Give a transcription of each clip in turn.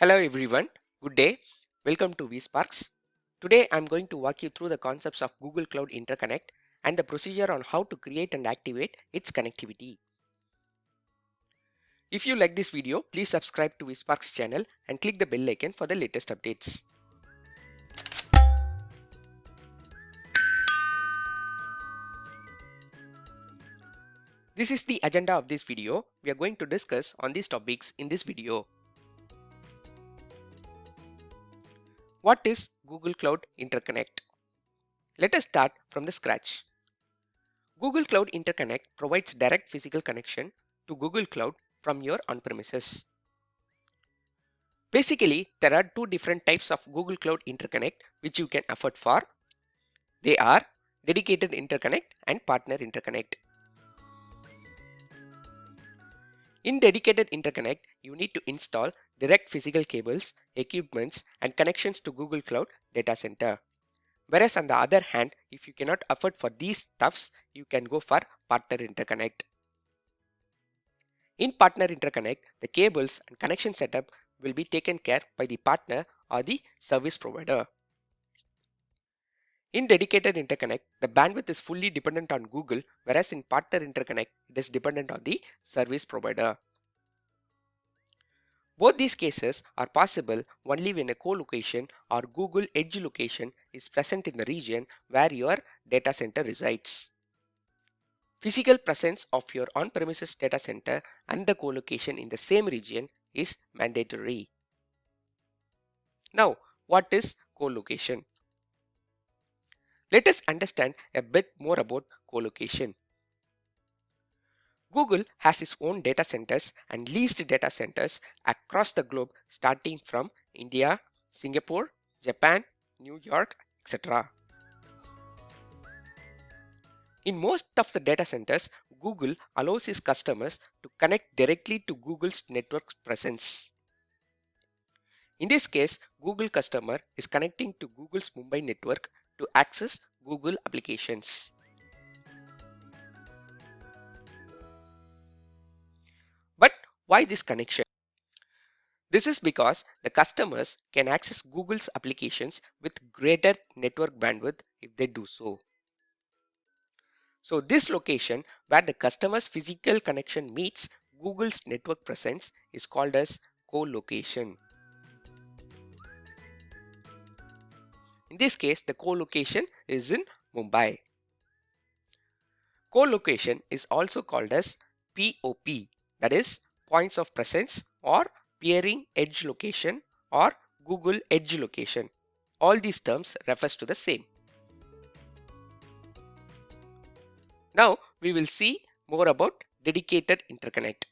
Hello everyone, good day. Welcome to VSPARKZ. Today I'm going to walk you through the concepts of Google Cloud Interconnect and the procedure on how to create and activate its connectivity. If you like this video, please subscribe to VSPARKZ channel and click the bell icon for the latest updates. This is the agenda of this video. We are going to discuss on these topics in this video. What is Google Cloud Interconnect? Let us start from the scratch. Google Cloud Interconnect provides direct physical connection to Google Cloud from your on-premises. Basically, there are two different types of Google Cloud Interconnect which you can afford for. They are Dedicated Interconnect and Partner Interconnect. In Dedicated Interconnect, you need to install direct physical cables, equipments, and connections to Google Cloud Datacenter. Whereas on the other hand, if you cannot afford for these stuffs, you can go for Partner Interconnect. In Partner Interconnect, the cables and connection setup will be taken care by the partner or the service provider. In Dedicated Interconnect, the bandwidth is fully dependent on Google, whereas in Partner Interconnect, it is dependent on the service provider. Both these cases are possible only when a co-location or Google Edge location is present in the region where your data center resides. Physical presence of your on-premises data center and the co-location in the same region is mandatory. Now, what is co-location? Let us understand a bit more about co-location. Google has its own data centers and leased data centers across the globe starting from India, Singapore, Japan, New York, etc. In most of the data centers, Google allows its customers to connect directly to Google's network presence. In this case, Google customer is connecting to Google's Mumbai network to access Google applications. But why this connection? This is because the customers can access Google's applications with greater network bandwidth if they do so. So this location where the customer's physical connection meets Google's network presence is called as co-location. In this case, the co-location is in Mumbai. Co-location is also called as POP, that is points of presence, or peering edge location, or Google Edge location. All these terms refers to the same. Now we will see more about Dedicated Interconnect.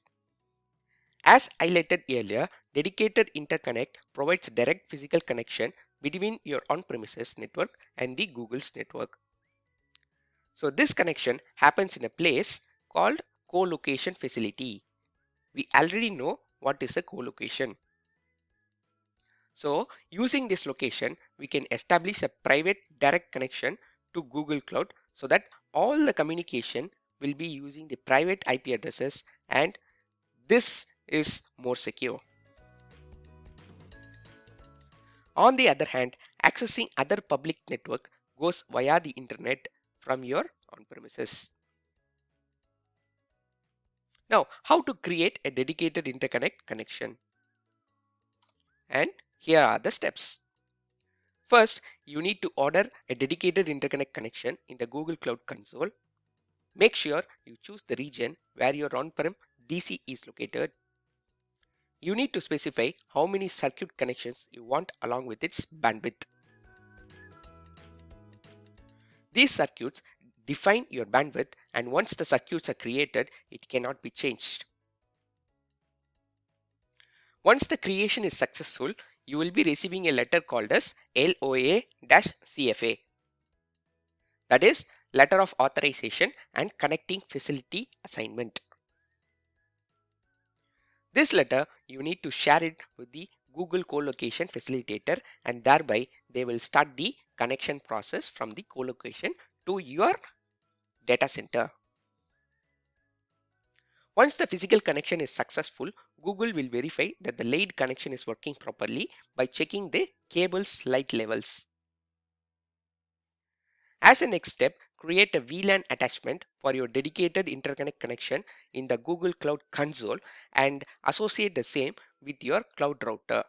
As highlighted earlier, Dedicated Interconnect provides direct physical connection between your on-premises network and the Google's network. So this connection happens in a place called co-location facility. We already know what is a co-location. So using this location, we can establish a private direct connection to Google Cloud so that all the communication will be using the private IP addresses, and this is more secure. On the other hand, accessing other public network goes via the internet from your on-premises. Now, how to create a dedicated interconnect connection? And here are the steps. First, you need to order a dedicated interconnect connection in the Google Cloud Console. Make sure you choose the region where your on-prem DC is located. You need to specify how many circuit connections you want along with its bandwidth. These circuits define your bandwidth, and once the circuits are created, it cannot be changed. Once the creation is successful, you will be receiving a letter called as LOA-CFA. That is Letter of Authorization and Connecting Facility Assignment. This letter, you need to share it with the Google co-location facilitator, and thereby they will start the connection process from the co-location to your data center. Once the physical connection is successful, Google will verify that the laid connection is working properly by checking the cable's light levels. As a next step, create a VLAN attachment for your dedicated interconnect connection in the Google Cloud console and associate the same with your cloud router.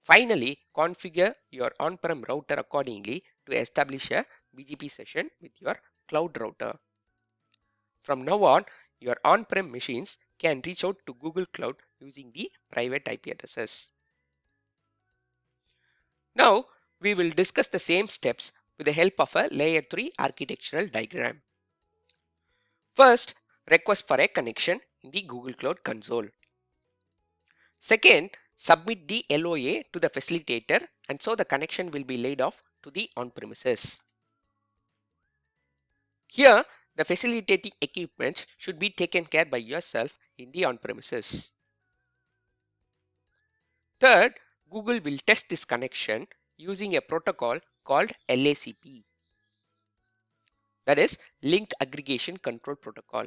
Finally, configure your on-prem router accordingly to establish a BGP session with your cloud router. From now on, your on-prem machines can reach out to Google Cloud using the private IP addresses. Now, we will discuss the same steps with the help of a layer 3 architectural diagram. First, request for a connection in the Google Cloud console. Second, submit the LOA to the facilitator, and so the connection will be laid off to the on-premises. Here, the facilitating equipment should be taken care by yourself in the on-premises. Third, Google will test this connection using a protocol called LACP, that is Link Aggregation Control Protocol.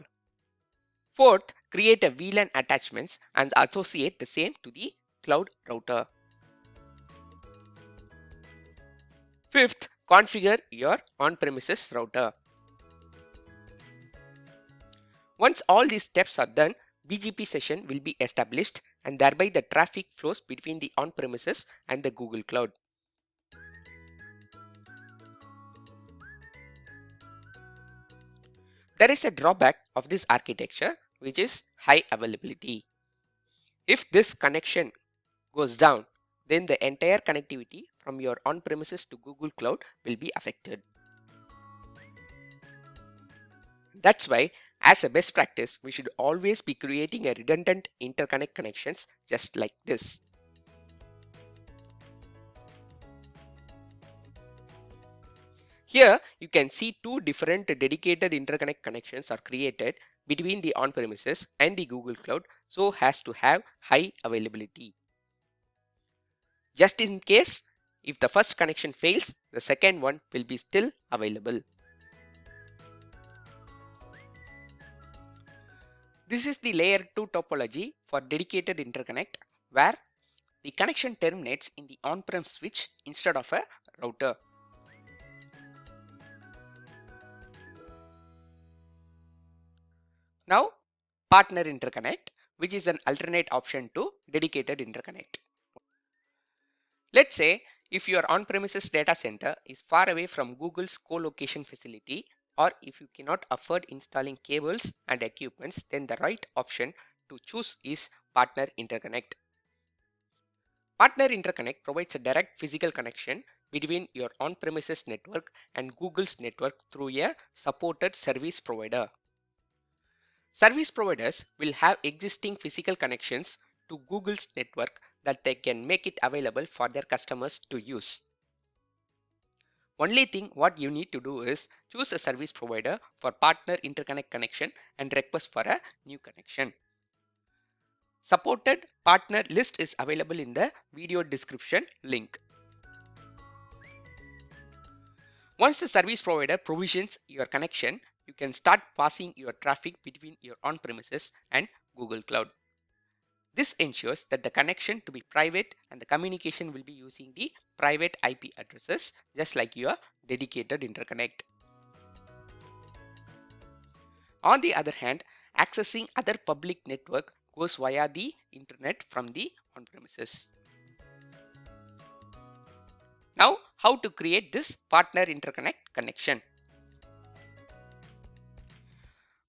Fourth, create a VLAN attachments and associate the same to the cloud router. Fifth, configure your on-premises router. Once all these steps are done, BGP session will be established and thereby the traffic flows between the on-premises and the Google Cloud. There is a drawback of this architecture, which is high availability. If this connection goes down, then the entire connectivity from your on-premises to Google Cloud will be affected. That's why, as a best practice, we should always be creating a redundant interconnect connections just like this. Here, you can see two different dedicated interconnect connections are created between the on-premises and the Google Cloud so as to have high availability. Just in case, if the first connection fails, the second one will be still available. This is the layer 2 topology for dedicated interconnect where the connection terminates in the on-prem switch instead of a router. Now, Partner Interconnect, which is an alternate option to Dedicated Interconnect. Let's say if your on-premises data center is far away from Google's colocation facility, or if you cannot afford installing cables and equipments, then the right option to choose is Partner Interconnect. Partner Interconnect provides a direct physical connection between your on-premises network and Google's network through a supported service provider. Service providers will have existing physical connections to Google's network that they can make it available for their customers to use. Only thing what you need to do is choose a service provider for Partner Interconnect connection and request for a new connection. Supported partner list is available in the video description link. Once the service provider provisions your connection, you can start passing your traffic between your on-premises and Google Cloud. This ensures that the connection to be private and the communication will be using the private IP addresses just like your dedicated interconnect. On the other hand, accessing other public network goes via the internet from the on-premises. Now, how to create this Partner Interconnect connection?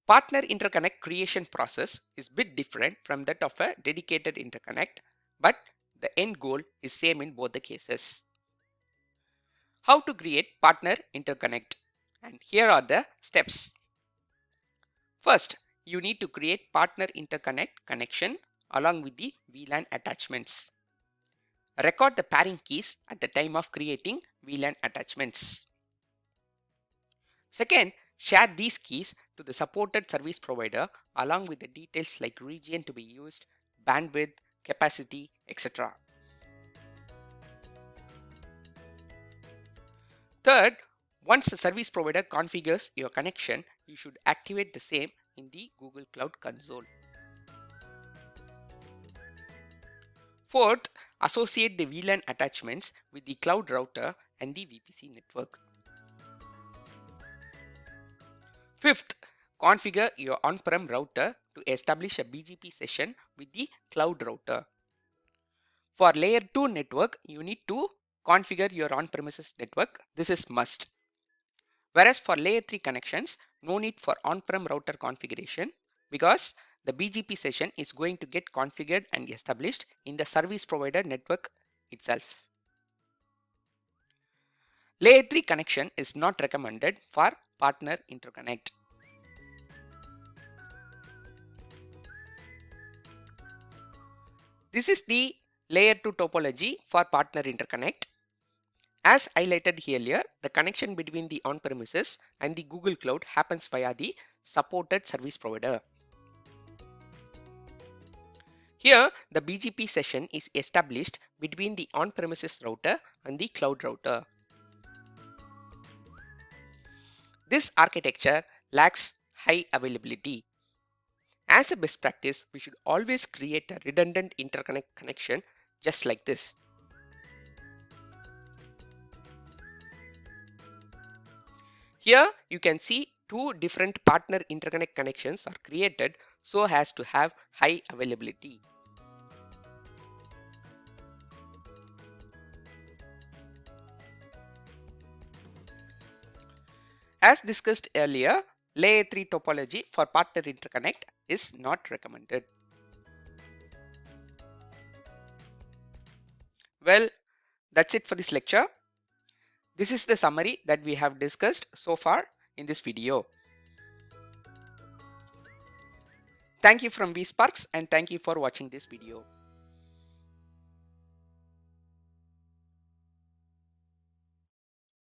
Partner Interconnect creation process is a bit different from that of a dedicated interconnect, but the end goal is same in both the cases. How to create Partner Interconnect? And here are the steps. First, you need to create Partner Interconnect connection along with the VLAN attachments. Record the pairing keys at the time of creating VLAN attachments. Second, share these keys to the supported service provider along with the details like region to be used, bandwidth, capacity, etc. Third, once the service provider configures your connection, you should activate the same in the Google Cloud console. Fourth, associate the VLAN attachments with the cloud router and the VPC network. Fifth, configure your on-prem router to establish a BGP session with the cloud router. For layer 2 network, you need to configure your on-premises network. This is must. Whereas for layer 3 connections, no need for on-prem router configuration because the BGP session is going to get configured and established in the service provider network itself. Layer 3 connection is not recommended for Partner Interconnect. This is the layer 2 topology for Partner Interconnect. As highlighted earlier, the connection between the on-premises and the Google Cloud happens via the supported service provider. Here, the BGP session is established between the on-premises router and the cloud router. This architecture lacks high availability. As a best practice, we should always create a redundant interconnect connection just like this. Here you can see two different partner interconnect connections are created so as to have high availability. As discussed earlier, layer 3 topology for partner interconnect is not recommended. Well, that's it for this lecture. This is the summary that we have discussed so far in this video. Thank you from VSPARKZ and thank you for watching this video.